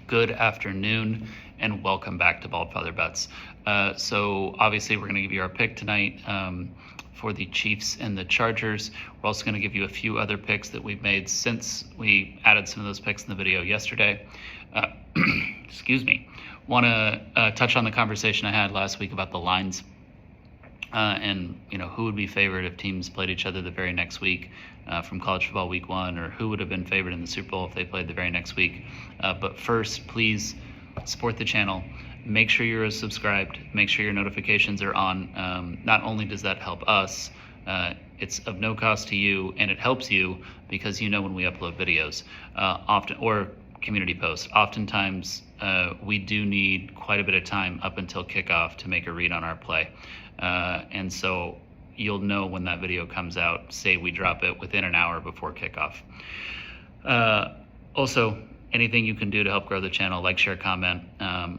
Good afternoon, and welcome back to Bald Feather Bets. So obviously we're going to give you our pick tonight for the Chiefs and the Chargers. We're also going to give you a few other picks that we've made since we added some of those picks in the video yesterday. Excuse me. Want to touch on the conversation I had last week about the lines. And who would be favored if teams played each other the very next week from college football week 1, or who would have been favored in the Super Bowl if they played the very next week. But first, please support the channel. Make sure you're subscribed. Make sure your notifications are on. Not only does that help us, it's of no cost to you, and it helps you because you know when we upload videos, often, or community posts. Oftentimes, we do need quite a bit of time up until kickoff to make a read on our play. And so you'll know when that video comes out. Say we drop it within an hour before kickoff. Also, anything you can do to help grow the channel, like, share, comment.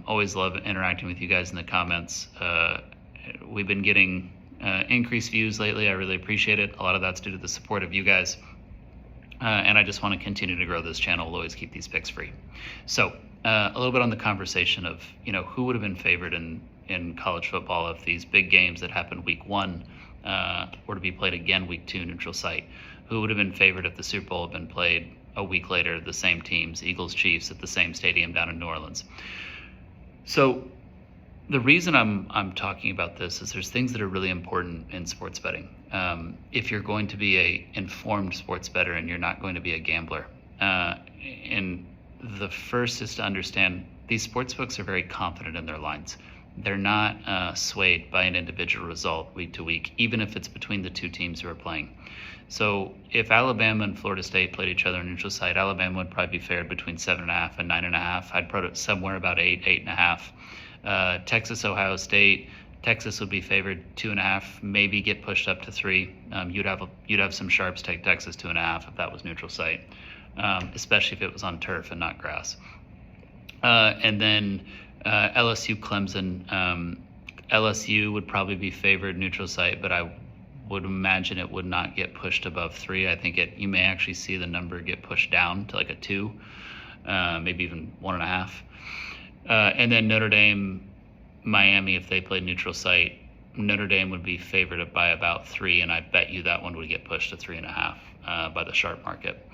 Always love interacting with you guys in the comments. We've been getting increased views lately. I really appreciate it. A lot of that's due to the support of you guys. And I just want to continue to grow this channel. We'll always keep these picks free. So a little bit on the conversation of, who would have been favored in college football if these big games that happened week 1 were to be played again week 2 neutral site. Who would have been favored if the Super Bowl had been played a week later, the same teams, Eagles, Chiefs, at the same stadium down in New Orleans? So the reason I'm talking about this is there's things that are really important in sports betting. If you're going to be a informed sports bettor and you're not going to be a gambler. And the first is to understand these sports books are very confident in their lines. They're not swayed by an individual result week to week, even if it's between the two teams who are playing. So if Alabama and Florida State played each other on neutral site, Alabama would probably be fared between 7.5 and 9.5. I'd put it somewhere about 8, 8.5. Texas, Ohio State, Texas would be favored 2.5, maybe get pushed up to 3. You'd have some sharps take Texas 2.5 if that was neutral site, especially if it was on turf and not grass. And then LSU, Clemson. LSU would probably be favored neutral site, but I would imagine it would not get pushed above 3. I think you may actually see the number get pushed down to like a 2, maybe even 1.5. And then Notre Dame, Miami, if they played neutral site, Notre Dame would be favored by about 3, and I bet you that one would get pushed to 3.5 by the sharp market.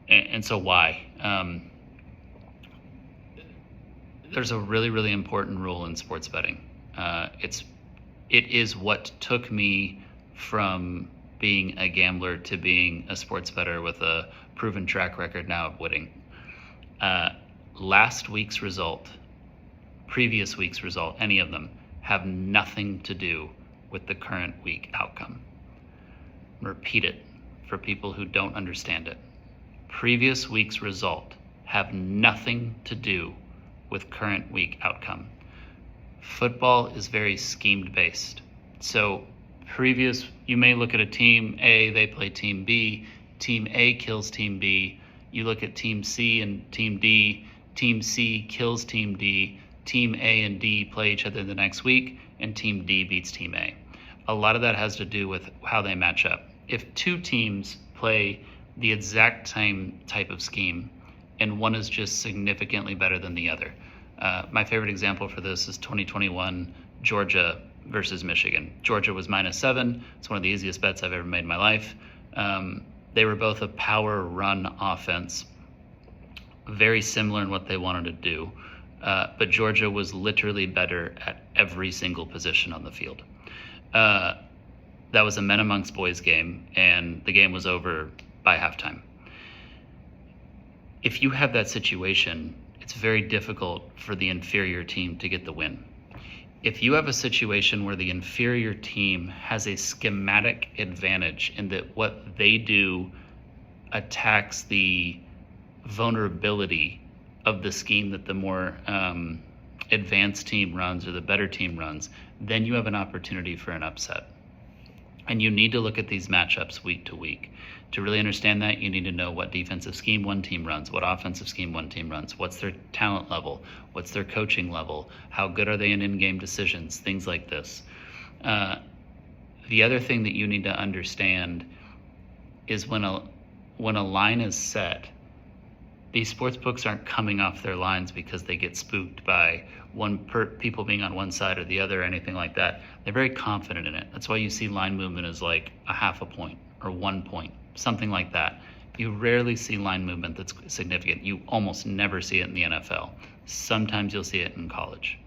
And so why? There's a really, really important rule in sports betting. It is what took me from being a gambler to being a sports bettor with a proven track record now of winning. Last week's result, previous week's result, any of them, have nothing to do with the current week outcome. Repeat it for people who don't understand it. Previous week's result have nothing to do with current week outcome. Football is very schemed based. So you may look at a team A, they play team B, team A kills team B. You look at team C and team D, team C kills team D, team A and D play each other the next week, and team D beats team A. A lot of that has to do with how they match up. If two teams play the exact same type of scheme and one is just significantly better than the other. My favorite example for this is 2021 Georgia versus Michigan. Georgia was -7. It's one of the easiest bets I've ever made in my life. They were both a power run offense, very similar in what they wanted to do, but Georgia was literally better at every single position on the field. That was a men amongst boys game, and the game was over by halftime. If you have that situation, it's very difficult for the inferior team to get the win. If you have a situation where the inferior team has a schematic advantage in that what they do attacks the vulnerability of the scheme that the more advanced team runs or the better team runs, then you have an opportunity for an upset. And you need to look at these matchups week to week. To really understand that, you need to know what defensive scheme one team runs, what offensive scheme one team runs, what's their talent level, what's their coaching level, how good are they in-game decisions, things like this. The other thing that you need to understand is when a line is set, these sports books aren't coming off their lines because they get spooked by people being on one side or the other or anything like that. They're very confident in it. That's why you see line movement as like a half a point or 1 point, something like that. You rarely see line movement that's significant. You almost never see it in the NFL. Sometimes you'll see it in college.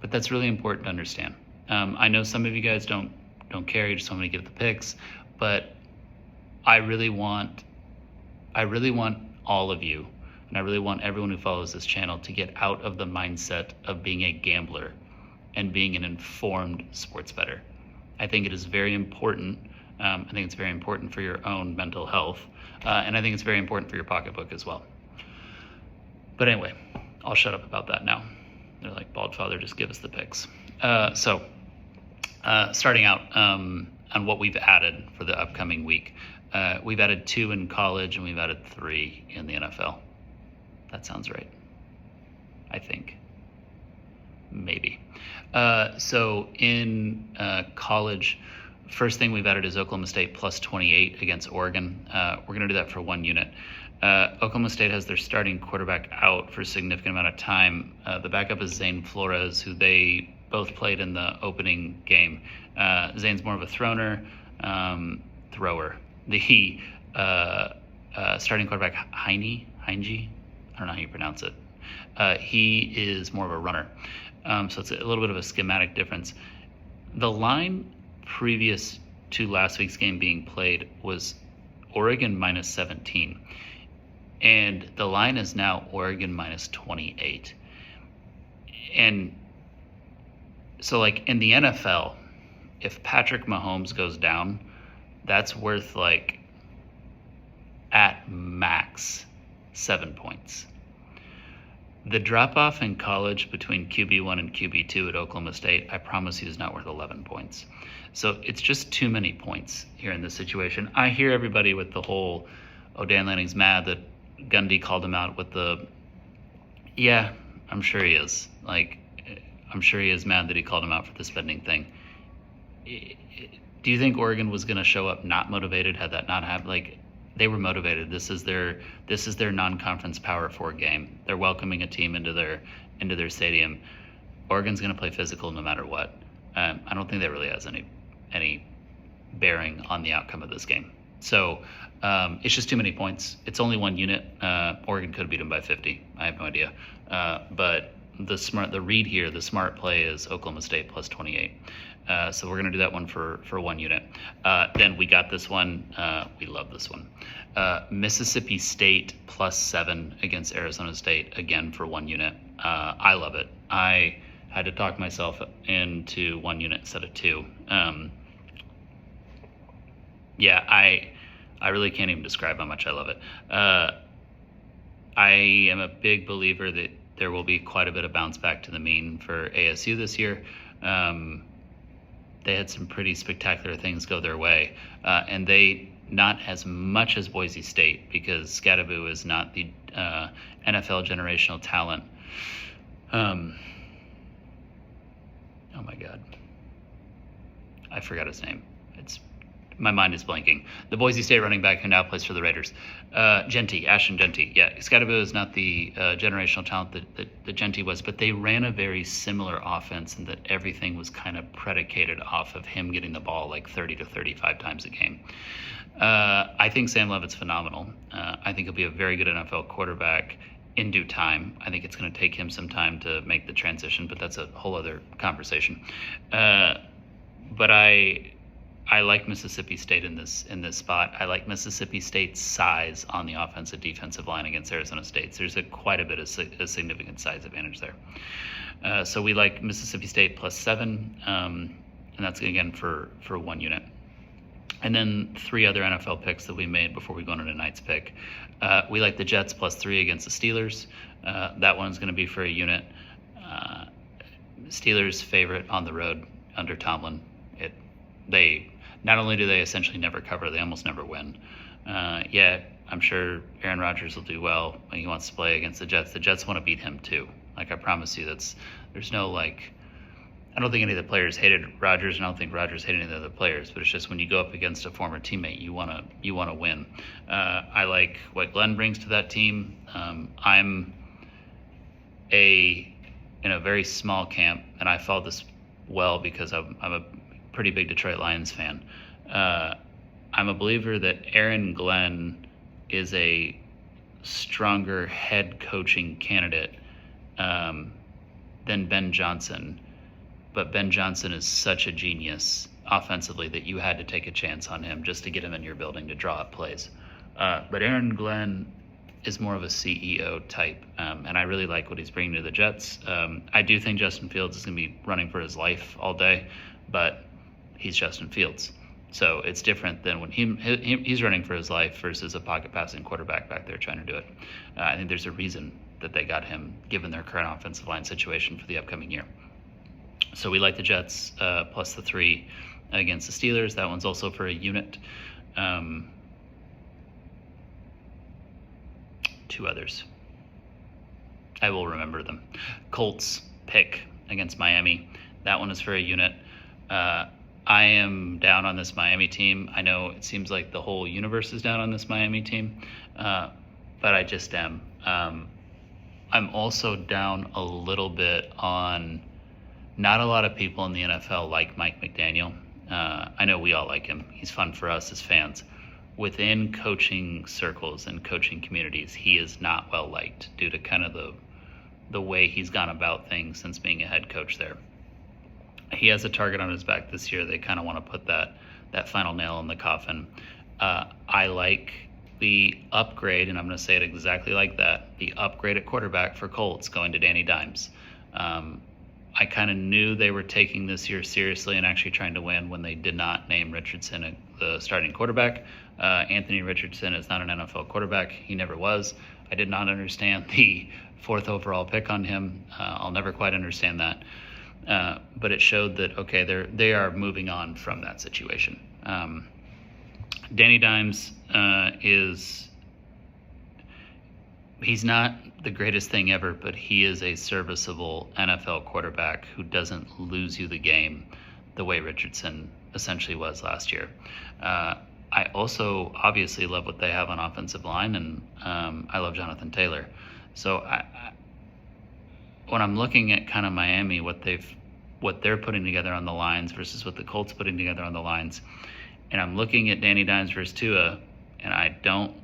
But that's really important to understand. I know some of you guys don't care, you just want me to give the picks, but I really want all of you, and I really want everyone who follows this channel to get out of the mindset of being a gambler and being an informed sports bettor. I think it is very important. I think it's very important for your own mental health, and I think it's very important for your pocketbook as well. But anyway, I'll shut up about that now. They're like, Bald Father, just give us the picks. Starting out on what we've added for the upcoming week. We've added 2 in college and we've added 3 in the NFL. That sounds right. I think. Maybe. So in college, first thing we've added is Oklahoma State plus 28 against Oregon. We're going to do that for 1 unit. Oklahoma State has their starting quarterback out for a significant amount of time. The backup is Zane Flores, who they both played in the opening game. Zane's more of a thrower. The starting quarterback, Heinge, I don't know how you pronounce it. He is more of a runner. So it's a little bit of a schematic difference. The line previous to last week's game being played was Oregon minus 17. And the line is now Oregon minus 28. And so, like, in the NFL, if Patrick Mahomes goes down, that's worth, like, at max 7 points. The drop-off in college between QB1 and QB2 at Oklahoma State, I promise you, is not worth 11 points. So it's just too many points here in this situation. I hear everybody with the whole, Dan Lanning's mad that Gundy called him out with the, yeah, I'm sure he is. Like, I'm sure he is mad that he called him out for the spending thing. Do you think Oregon was going to show up not motivated had that not happened? Like, they were motivated. This is their non-conference Power 4 game. They're welcoming a team into their stadium. Oregon's going to play physical no matter what. I don't think that really has any bearing on the outcome of this game. So it's just too many points. It's only 1 unit. Oregon could have beat them by 50. I have no idea. But the read here, the smart play is Oklahoma State plus 28. So we're going to do that one for 1 unit. Then we got this one. We love this one. Mississippi State plus 7 against Arizona State, again for 1 unit. I love it. I had to talk myself into 1 unit instead of 2. Yeah, I really can't even describe how much I love it. I am a big believer that there will be quite a bit of bounce back to the mean for ASU this year. They had some pretty spectacular things go their way, and they, not as much as Boise State, because Scadaboo is not the NFL generational talent. Oh my God, I forgot his name. My mind is blanking. The Boise State running back who now plays for the Raiders. Ashton Jeanty. Yeah, Scadaboo is not the generational talent that Jeanty was, but they ran a very similar offense in that everything was kind of predicated off of him getting the ball like 30 to 35 times a game. I think Sam Leavitt's phenomenal. I think he'll be a very good NFL quarterback in due time. I think it's going to take him some time to make the transition, but that's a whole other conversation. But I like Mississippi State in this spot. I like Mississippi State's size on the offensive defensive line against Arizona State. So there's quite a bit of a significant size advantage there. So we like Mississippi State plus 7, and that's again for 1 unit. And then 3 other NFL picks that we made before we go into tonight's pick. We like the Jets plus 3 against the Steelers. That one's going to be for a unit. Steelers favorite on the road under Tomlin. They not only do they essentially never cover, they almost never win. I'm sure Aaron Rodgers will do well when he wants to play against the Jets. The Jets want to beat him too. Like, I promise you, there's no like, I don't think any of the players hated Rodgers, and I don't think Rodgers hated any of the other players. But it's just when you go up against a former teammate, you wanna win. I like what Glenn brings to that team. I'm in a very small camp, and I follow this well because I'm a pretty big Detroit Lions fan. I'm a believer that Aaron Glenn is a stronger head coaching candidate than Ben Johnson. But Ben Johnson is such a genius offensively that you had to take a chance on him just to get him in your building to draw up plays. But Aaron Glenn is more of a CEO type, and I really like what he's bringing to the Jets. I do think Justin Fields is going to be running for his life all day, but he's Justin Fields. So it's different than when he's running for his life versus a pocket passing quarterback back there trying to do it. I think there's a reason that they got him given their current offensive line situation for the upcoming year. So we like the Jets plus the 3 against the Steelers. That one's also for a unit. 2 others. I will remember them. Colts pick against Miami. That one is for a unit. I am down on this Miami team. I know it seems like the whole universe is down on this Miami team, but I just am. I'm also down a little bit on not a lot of people in the NFL like Mike McDaniel. I know we all like him. He's fun for us as fans. Within coaching circles and coaching communities, he is not well liked due to kind of the way he's gone about things since being a head coach there. He has a target on his back this year. They kind of want to put that final nail in the coffin. I like the upgrade, and I'm going to say it exactly like that, the upgrade at quarterback for Colts going to Danny Dimes. I kind of knew they were taking this year seriously and actually trying to win when they did not name Richardson the starting quarterback. Anthony Richardson is not an NFL quarterback. He never was. I did not understand the 4th overall pick on him. I'll never quite understand that. But it showed that, okay, they are moving on from that situation. Danny Dimes he's not the greatest thing ever, but he is a serviceable NFL quarterback who doesn't lose you the game the way Richardson essentially was last year. I also obviously love what they have on offensive line, and I love Jonathan Taylor. So when I'm looking at kind of Miami, what they're putting together on the lines versus what the Colts putting together on the lines, and I'm looking at Danny Dimes versus Tua, and I don't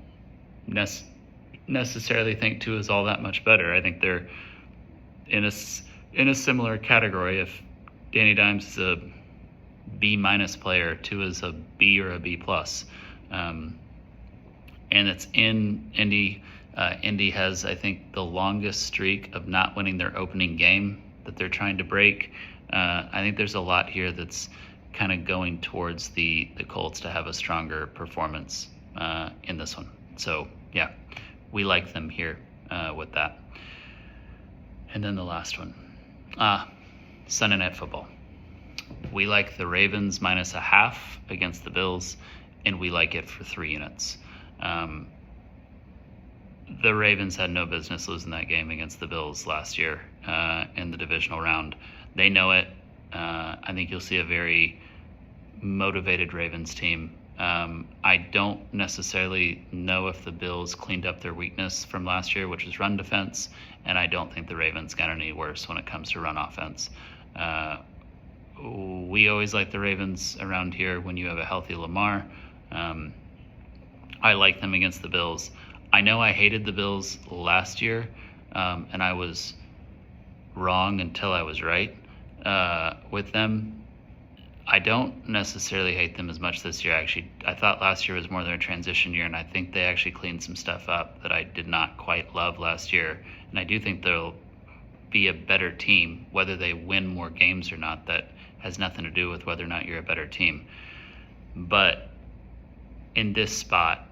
necessarily think Tua is all that much better. I think they're in a similar category. If Danny Dimes is a B- player, Tua is a B or a B+. And it's in Indy. Indy has, I think, the longest streak of not winning their opening game that they're trying to break. I think there's a lot here that's kind of going towards the Colts to have a stronger performance in this one. So, yeah, we like them here with that. And then the last one, Sunday Night Football. We like the Ravens -0.5 against the Bills, and we like it for 3 units. The Ravens had no business losing that game against the Bills last year in the divisional round. They know it. I think you'll see a very motivated Ravens team. I don't necessarily know if the Bills cleaned up their weakness from last year, which is run defense, and I don't think the Ravens got any worse when it comes to run offense. We always like the Ravens around here when you have a healthy Lamar. I like them against the Bills. I know I hated the Bills last year, and I was wrong until I was right with them. I don't necessarily hate them as much this year. Actually, I thought last year was more their transition year, and I think they actually cleaned some stuff up that I did not quite love last year. And I do think they'll be a better team. Whether they win more games or not, that has nothing to do with whether or not you're a better team. But in this spot,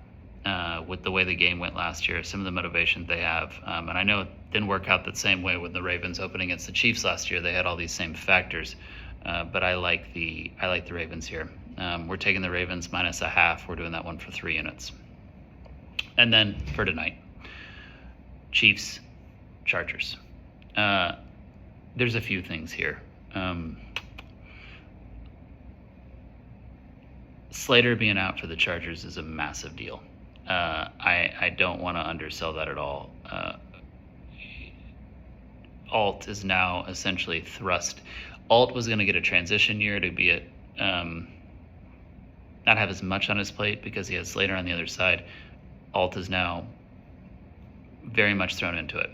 with the way the game went last year, some of the motivation they have, and I know it didn't work out the same way with the Ravens opening against the Chiefs last year. They had all these same factors, but I like the Ravens here. We're taking the Ravens -0.5. We're doing that one for 3 units. And then for tonight, Chiefs, Chargers. There's a few things here. Slater being out for the Chargers is a massive deal. I don't want to undersell that at all. Alt is now essentially thrust. Alt was going to get a transition year to be not have as much on his plate because he has Slater on the other side. Alt is now very much thrown into it.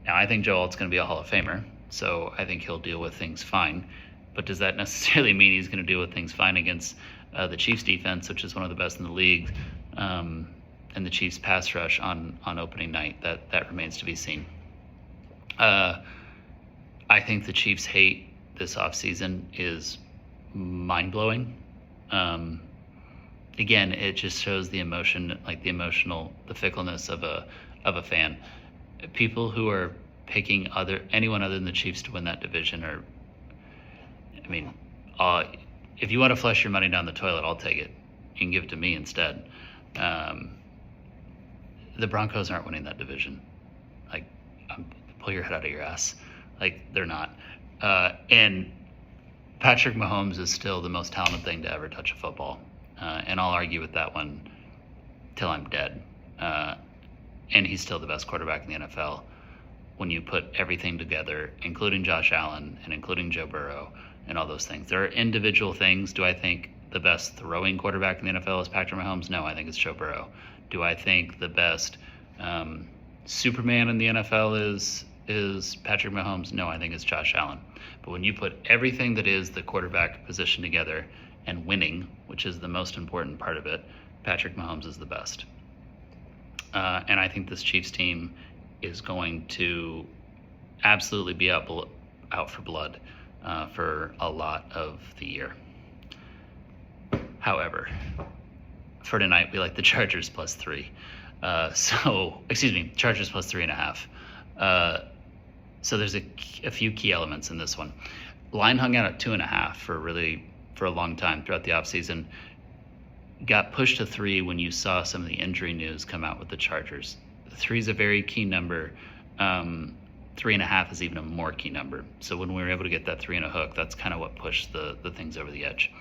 Now, I think Joe Alt's going to be a Hall of Famer, so I think he'll deal with things fine. But does that necessarily mean he's going to deal with things fine against the Chiefs defense, which is one of the best in the league, and the Chiefs pass rush on opening night? That remains to be seen. I think the Chiefs' hate this offseason is mind-blowing. Again, it just shows the emotion, like the fickleness of a fan. People who are picking anyone other than the Chiefs to win that division are, I mean, if you want to flush your money down the toilet, I'll take it. You can give it to me instead. The Broncos aren't winning that division. Like, pull your head out of your ass. Like, they're not. And Patrick Mahomes is still the most talented thing to ever touch a football. And I'll argue with that one till I'm dead. And he's still the best quarterback in the NFL when you put everything together, including Josh Allen and including Joe Burrow and all those things. There are individual things. Do I think the best throwing quarterback in the NFL is Patrick Mahomes? No, I think it's Joe Burrow. Do I think the best Superman in the NFL is Patrick Mahomes? No, I think it's Josh Allen. But when you put everything that is the quarterback position together and winning, which is the most important part of it, Patrick Mahomes is the best. And I think this Chiefs team is going to absolutely be out for blood for a lot of the year. However, for tonight, we like the Chargers +3. Chargers +3.5. So there's a few key elements in this one. Line hung out at 2.5 for a long time throughout the offseason. Got pushed to 3 when you saw some of the injury news come out with the Chargers. 3 is a very key number. 3.5 is even a more key number. So when we were able to get that 3 and a hook, that's kind of what pushed the things over the edge.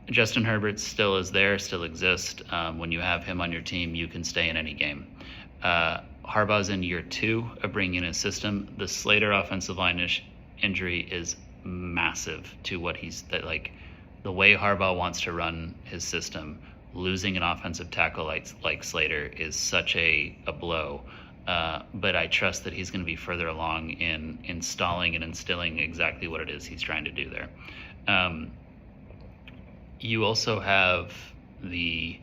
Justin Herbert still exists. When you have him on your team, you can stay in any game. Harbaugh's in year 2 of bringing in his system. The Slater offensive line injury is massive to what the way Harbaugh wants to run his system. Losing an offensive tackle like Slater is such a blow. But I trust that he's going to be further along in installing and instilling exactly what it is he's trying to do there. You also have the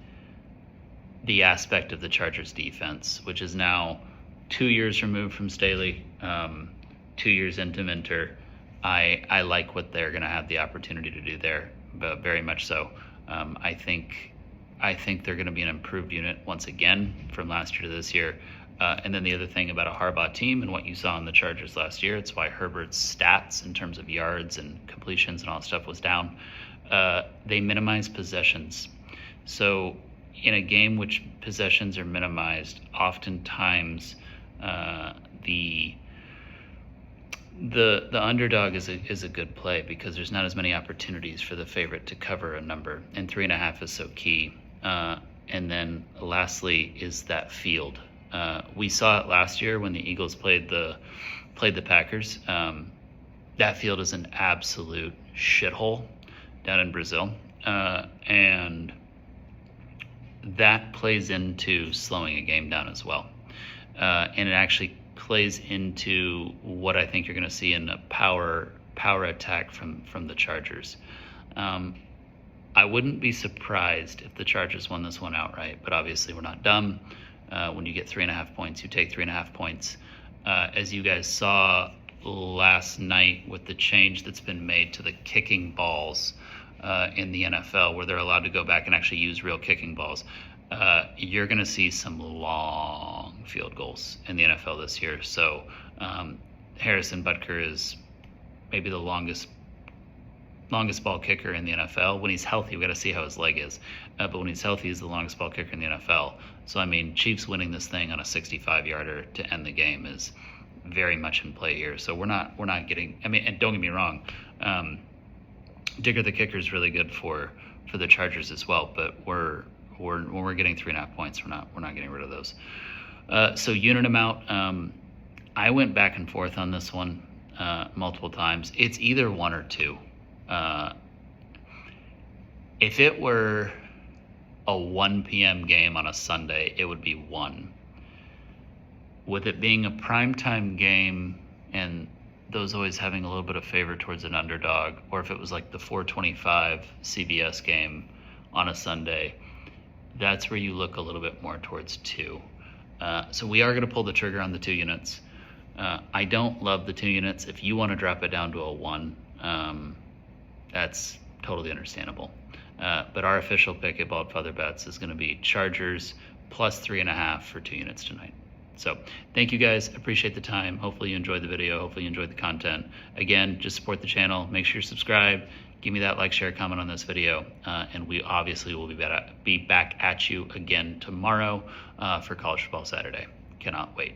aspect of the Chargers defense, which is now 2 years removed from Staley, 2 years into Minter. I like what they're going to have the opportunity to do there, but very much so. I think they're going to be an improved unit once again from last year to this year. And then the other thing about a Harbaugh team and what you saw in the Chargers last year, it's why Herbert's stats in terms of yards and completions and all that stuff was down. They minimize possessions. So in a game which possessions are minimized, oftentimes the underdog is a good play because there's not as many opportunities for the favorite to cover a number, and 3.5 is so key. And then lastly is that field. We saw it last year when the Eagles played the Packers. That field is an absolute shithole down in Brazil, and that plays into slowing a game down as well. And it actually plays into what I think you're going to see in a power attack from the Chargers. I wouldn't be surprised if the Chargers won this one outright, but obviously we're not dumb. When you get 3.5 points, you take 3.5 points. As you guys saw last night with the change that's been made to the kicking balls in the NFL, where they're allowed to go back and actually use real kicking balls, you're going to see some long field goals in the NFL this year. So Harrison Butker is maybe the longest ball kicker in the NFL. When he's healthy, we got to see how his leg is. But when he's healthy, he's the longest ball kicker in the NFL. So, I mean, Chiefs winning this thing on a 65-yarder to end the game is very much in play here. So we're not getting, I mean, and don't get me wrong, Digger the kicker is really good for for the Chargers as well, but when we're getting 3.5 points, we're not getting rid of those. So unit amount, I went back and forth on this one multiple times. It's either 1 or 2. If it were a 1 p.m. game on a Sunday, it would be 1. With it being a primetime game and those always having a little bit of favor towards an underdog, or if it was like the 4:25 CBS game on a Sunday, that's where you look a little bit more towards 2. So we are going to pull the trigger on the 2 units. I don't love the 2 units. If you want to drop it down to a 1, that's totally understandable. But our official pick at Bald Feather Bets is going to be Chargers plus 3.5 for 2 units tonight. So thank you guys. Appreciate the time. Hopefully you enjoyed the video. Hopefully you enjoyed the content. Again, just support the channel. Make sure you subscribe. Give me that like, share, comment on this video. And we obviously will be back at you again tomorrow for College Football Saturday. Cannot wait.